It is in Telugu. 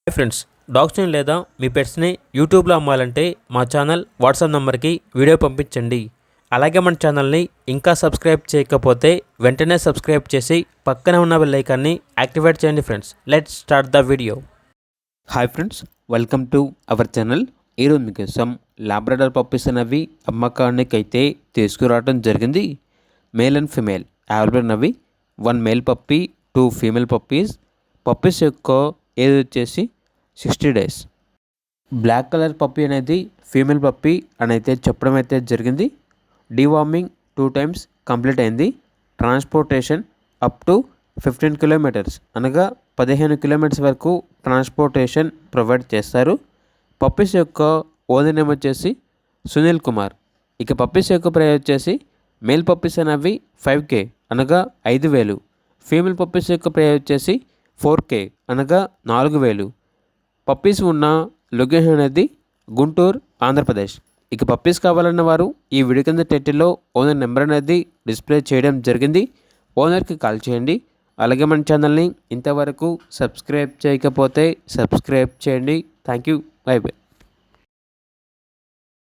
హాయ్ ఫ్రెండ్స్, డాగ్స్ని లేదా మీ పెట్స్ని యూట్యూబ్లో అమ్మాలంటే మా ఛానల్ వాట్సాప్ నెంబర్కి వీడియో పంపించండి. అలాగే మన ఛానల్ని ఇంకా సబ్స్క్రైబ్ చేయకపోతే వెంటనే సబ్స్క్రైబ్ చేసి పక్కనే ఉన్న బెల్ ఐకాన్ని యాక్టివేట్ చేయండి. Friends, let's start the video. Hi friends, welcome to our channel. ఈరోజు మీకోసం లాబ్రడార్ పప్పీస్ అనేవి అమ్మకానికి అయితే తీసుకురావడం జరిగింది. మేల్ అండ్ ఫిమేల్ అవైలబుల్ ఉన్నవి. 1 male puppy, 2 female puppies. Puppies యొక్క ఏజ్ వచ్చేసి 60 days. బ్లాక్ కలర్ పప్పీ అనేది ఫీమేల్ పప్పీ అని అయితే చెప్పడం అయితే జరిగింది. డీవార్మింగ్ 2 times కంప్లీట్ అయింది. ట్రాన్స్పోర్టేషన్ అప్ టు 15 kilometers అనగా 15 kilometers వరకు ట్రాన్స్పోర్టేషన్ ప్రొవైడ్ చేస్తారు. పప్పీస్ యొక్క ఓనర్ నేమ్ వచ్చేసి సునీల్ కుమార్. ఇక పప్పీస్ యొక్క ప్రైస్ వచ్చేసి మేల్ పప్పీస్ అనేవి 5K అనగా 5,000. ఫీమేల్ పప్పీస్ యొక్క ప్రైస్ వచ్చేసి 4K అనగా 4,000. పప్పీస్ ఉన్న లొకేషన్ అనేది గుంటూరు, ఆంధ్రప్రదేశ్. ఇక పప్పీస్ కావాలన్న వారు ఈ వీడియో కింద టైటిల్లో ఓనర్ నెంబర్ అనేది డిస్ప్లే చేయడం జరిగింది. ఓనర్కి కాల్ చేయండి. అలాగే మన ఛానల్ని ఇంతవరకు సబ్స్క్రైబ్ చేయకపోతే సబ్స్క్రైబ్ చేయండి. Thank you. By by.